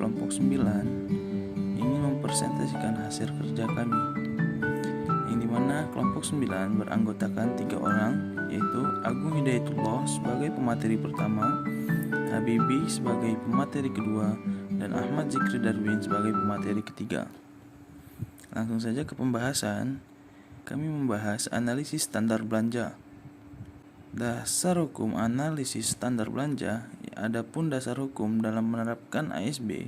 kelompok 9 ingin mempresentasikan hasil kerja kami, yang dimana kelompok 9 beranggotakan 3 orang, yaitu Agung Hidayatullah sebagai pemateri pertama, Habibi sebagai pemateri kedua, dan Ahmad Zikri Darwin sebagai pemateri ketiga. Langsung saja ke pembahasan. Kami membahas analisis standar belanja. Dasar hukum analisis standar belanja. Adapun dasar hukum dalam menerapkan ASB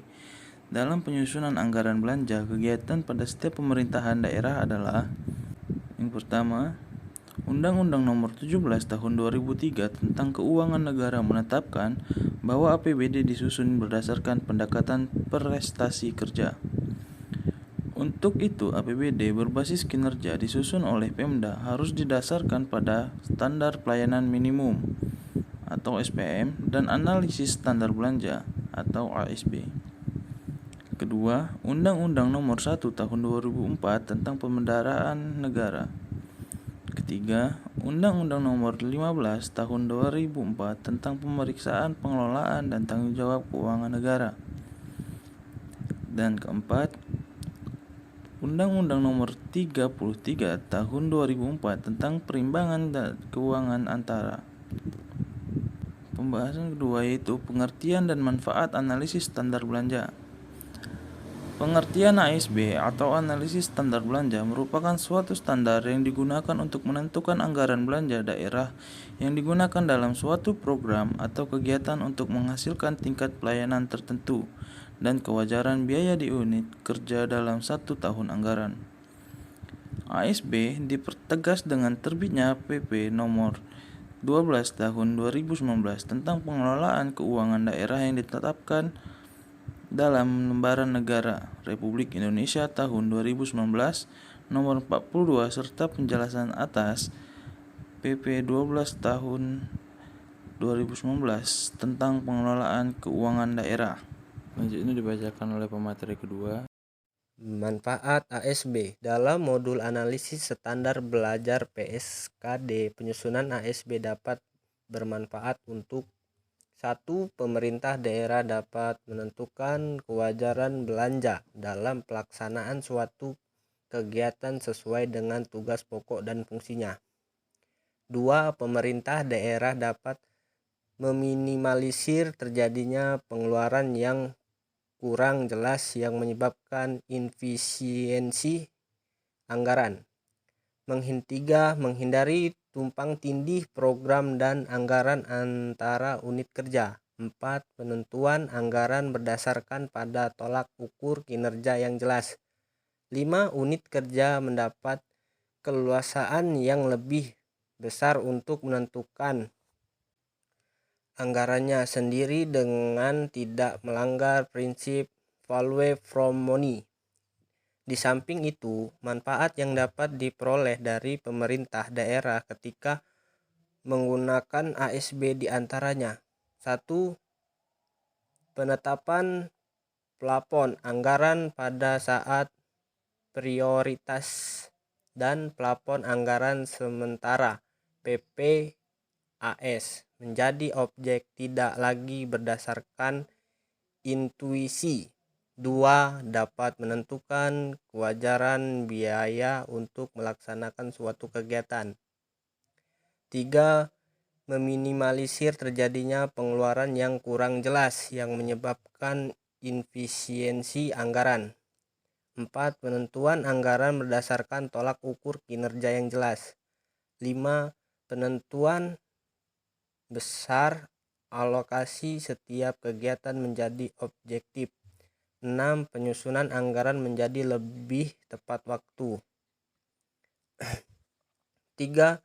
dalam penyusunan anggaran belanja kegiatan pada setiap pemerintahan daerah adalah: yang pertama, Undang-Undang Nomor 17 Tahun 2003 tentang Keuangan Negara menetapkan bahwa APBD disusun berdasarkan pendekatan prestasi kerja. Untuk itu, APBD berbasis kinerja disusun oleh Pemda harus didasarkan pada standar pelayanan minimum atau SPM dan analisis standar belanja atau ASB. Kedua, Undang-Undang Nomor 1 Tahun 2004 tentang Pemeliharaan Negara. Ketiga, Undang-Undang Nomor 15 Tahun 2004 tentang Pemeriksaan Pengelolaan dan Tanggung Jawab Keuangan Negara. Dan keempat, Undang-Undang Nomor 33 Tahun 2004 tentang Perimbangan Keuangan Antara. Pembahasan kedua yaitu pengertian dan manfaat analisis standar belanja. Pengertian ASB atau analisis standar belanja merupakan suatu standar yang digunakan untuk menentukan anggaran belanja daerah yang digunakan dalam suatu program atau kegiatan untuk menghasilkan tingkat pelayanan tertentu dan kewajaran biaya di unit kerja dalam satu tahun anggaran. ASB dipertegas dengan terbitnya PP Nomor 12 Tahun 2019 tentang pengelolaan keuangan daerah yang ditetapkan dalam Lembaran Negara Republik Indonesia tahun 2019 Nomor 42 serta penjelasan atas PP 12 Tahun 2019 tentang pengelolaan keuangan daerah. Selanjutnya dibacakan oleh pemateri kedua. Manfaat ASB dalam modul analisis standar belajar PSKD. Penyusunan ASB dapat bermanfaat untuk 1. Pemerintah daerah dapat menentukan kewajaran belanja dalam pelaksanaan suatu kegiatan sesuai dengan tugas pokok dan fungsinya. 2. Pemerintah daerah dapat meminimalisir terjadinya pengeluaran yang kurang jelas yang menyebabkan inefisiensi anggaran. 3. Menghindari tumpang tindih program dan anggaran antara unit kerja. 4. Penentuan anggaran berdasarkan pada tolak ukur kinerja yang jelas. 5. Unit kerja mendapat keleluasaan yang lebih besar untuk menentukan anggarannya sendiri dengan tidak melanggar prinsip value from money. Di samping itu, manfaat yang dapat diperoleh dari pemerintah daerah ketika menggunakan ASB diantaranya: 1. Penetapan plafon anggaran pada saat prioritas dan plafon anggaran sementara PPAS menjadi objek tidak lagi berdasarkan intuisi. 2. Dapat menentukan kewajaran biaya untuk melaksanakan suatu kegiatan. 3. Meminimalisir terjadinya pengeluaran yang kurang jelas yang menyebabkan inefisiensi anggaran. 4. Penentuan anggaran berdasarkan tolak ukur kinerja yang jelas. 5. Penentuan besar alokasi setiap kegiatan menjadi objektif. 6. Penyusunan anggaran menjadi lebih tepat waktu. 3.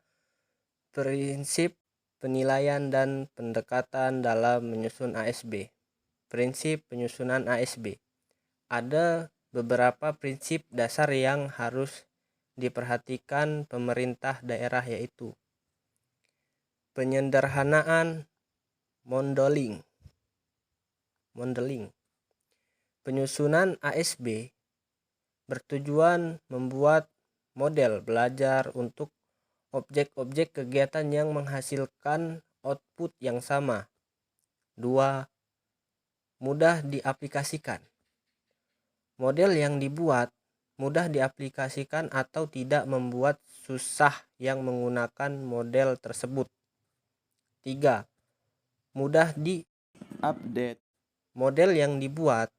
Prinsip penilaian dan pendekatan dalam menyusun ASB. Prinsip penyusunan ASB. Ada beberapa prinsip dasar yang harus diperhatikan pemerintah daerah, yaitu penyederhanaan modeling. Penyusunan ASB bertujuan membuat model belajar untuk objek-objek kegiatan yang menghasilkan output yang sama. 2. mudah diaplikasikan. Model yang dibuat mudah diaplikasikan atau tidak membuat susah yang menggunakan model tersebut. 3. Mudah Update. Model yang dibuat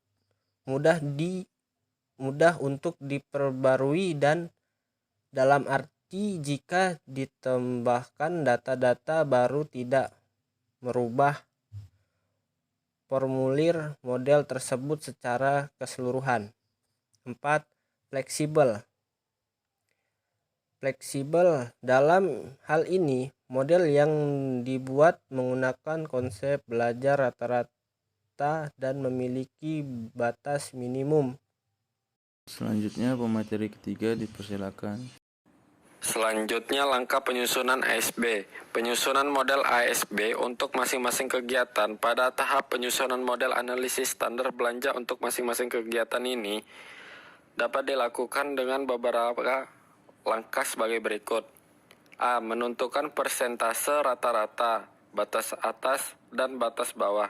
mudah untuk diperbarui dan dalam arti jika ditambahkan data-data baru tidak merubah formulir model tersebut secara keseluruhan. 4. Fleksibel. Dalam hal ini, model yang dibuat menggunakan konsep belajar rata-rata dan memiliki batas minimum. Selanjutnya, pemateri ketiga dipersilakan. Selanjutnya, langkah penyusunan ASB. Penyusunan model ASB untuk masing-masing kegiatan. Pada tahap penyusunan model analisis standar belanja untuk masing-masing kegiatan ini dapat dilakukan dengan beberapa langkah sebagai berikut. A. Menentukan persentase rata-rata, batas atas, dan batas bawah.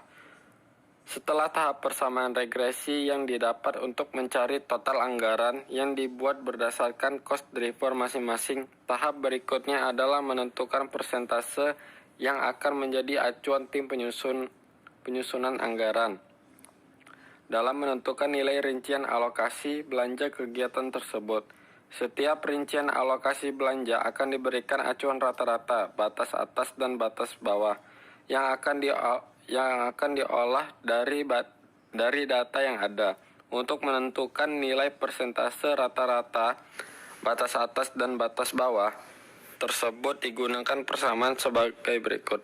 Setelah tahap persamaan regresi yang didapat untuk mencari total anggaran yang dibuat berdasarkan cost driver masing-masing, tahap berikutnya adalah menentukan persentase yang akan menjadi acuan tim penyusunan anggaran dalam menentukan nilai rincian alokasi belanja kegiatan tersebut. Setiap rincian alokasi belanja akan diberikan acuan rata-rata, batas atas, dan batas bawah yang akan diolah dari data yang ada. Untuk menentukan nilai persentase rata-rata, batas atas, dan batas bawah tersebut digunakan persamaan sebagai berikut.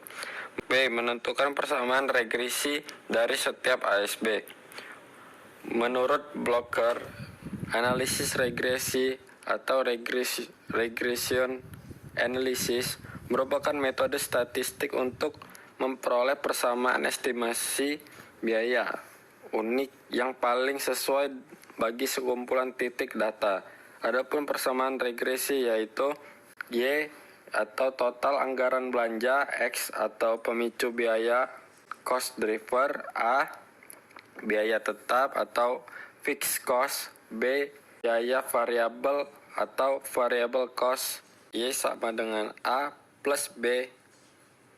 B. Menentukan persamaan regresi dari setiap ASB. Menurut Blocker, analisis regresi atau regression analysis merupakan metode statistik untuk memperoleh persamaan estimasi biaya unik yang paling sesuai bagi sekumpulan titik data. Adapun persamaan regresi yaitu Y atau total anggaran belanja, X atau pemicu biaya cost driver, A biaya tetap atau fixed cost, B biaya variabel atau variable cost, Y sama dengan A plus B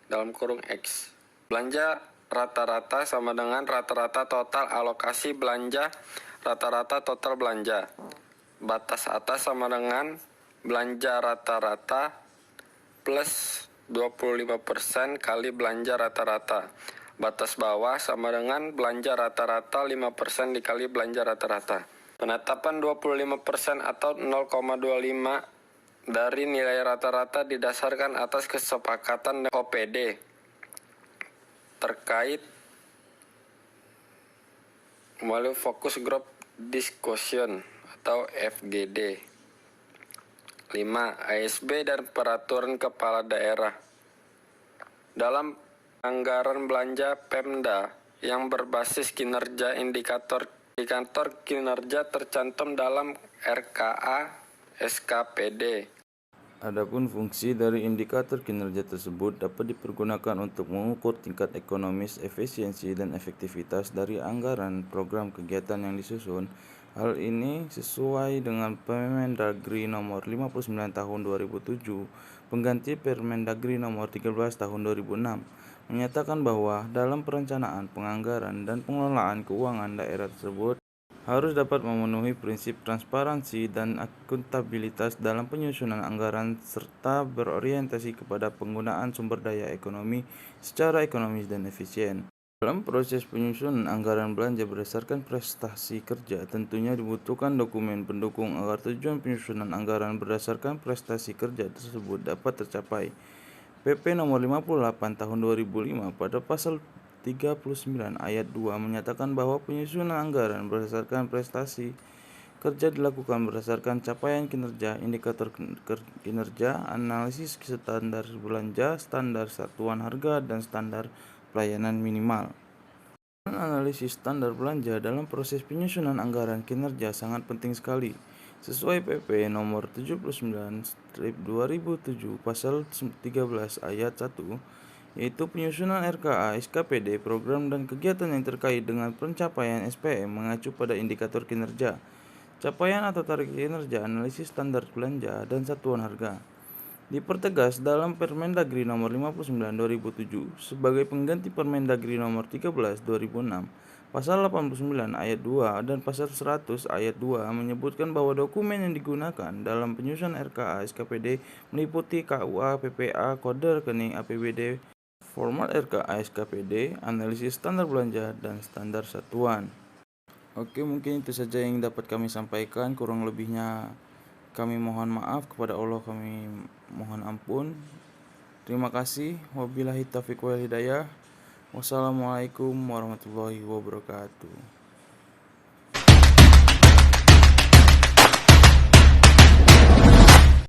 dalam kurung X. Belanja rata-rata sama dengan rata-rata total alokasi belanja, rata-rata total belanja. Batas atas sama dengan belanja rata-rata plus 25% kali belanja rata-rata. Batas bawah sama dengan belanja rata-rata 5% dikali belanja rata-rata. Penetapan 25% atau 0,25 dari nilai rata-rata didasarkan atas kesepakatan OPD terkait melalui Focus Group Discussion atau FGD. 5. ASB dan peraturan kepala daerah. Dalam anggaran belanja Pemda yang berbasis kinerja indikator kinerja tercantum dalam RKA SKPD. Adapun fungsi dari indikator kinerja tersebut dapat dipergunakan untuk mengukur tingkat ekonomis, efisiensi, dan efektivitas dari anggaran program kegiatan yang disusun. Hal ini sesuai dengan Permendagri nomor 59 tahun 2007, pengganti Permendagri nomor 13 tahun 2006, menyatakan bahwa dalam perencanaan, penganggaran, dan pengelolaan keuangan daerah tersebut harus dapat memenuhi prinsip transparansi dan akuntabilitas dalam penyusunan anggaran serta berorientasi kepada penggunaan sumber daya ekonomi secara ekonomis dan efisien. Dalam proses penyusunan anggaran belanja berdasarkan prestasi kerja, tentunya dibutuhkan dokumen pendukung agar tujuan penyusunan anggaran berdasarkan prestasi kerja tersebut dapat tercapai. PP nomor 58 tahun 2005 pada pasal 39 ayat 2 menyatakan bahwa penyusunan anggaran berdasarkan prestasi kerja dilakukan berdasarkan capaian kinerja, indikator kinerja, analisis standar belanja, standar satuan harga, dan standar pelayanan minimal. Analisis standar belanja dalam proses penyusunan anggaran kinerja sangat penting sekali. Sesuai PP nomor 79/2007 pasal 13 ayat 1, yaitu penyusunan RKA, SKPD, program dan kegiatan yang terkait dengan pencapaian SPM mengacu pada indikator kinerja, capaian atau target kinerja, analisis standar belanja, dan satuan harga. Dipertegas dalam Permendagri nomor 59 2007 sebagai pengganti Permendagri nomor 13 2006. Pasal 89 ayat 2 dan pasal 100 ayat 2 menyebutkan bahwa dokumen yang digunakan dalam penyusunan RKA SKPD meliputi KUA, PPA, kode rekening APBD, format RKA SKPD, analisis standar belanja, dan standar satuan. Oke, mungkin itu saja yang dapat kami sampaikan. Kurang lebihnya kami mohon maaf, kepada Allah kami mohon ampun. Terima kasih. Wabillahi taufiq wal hidayah. Wassalamualaikum warahmatullahi wabarakatuh.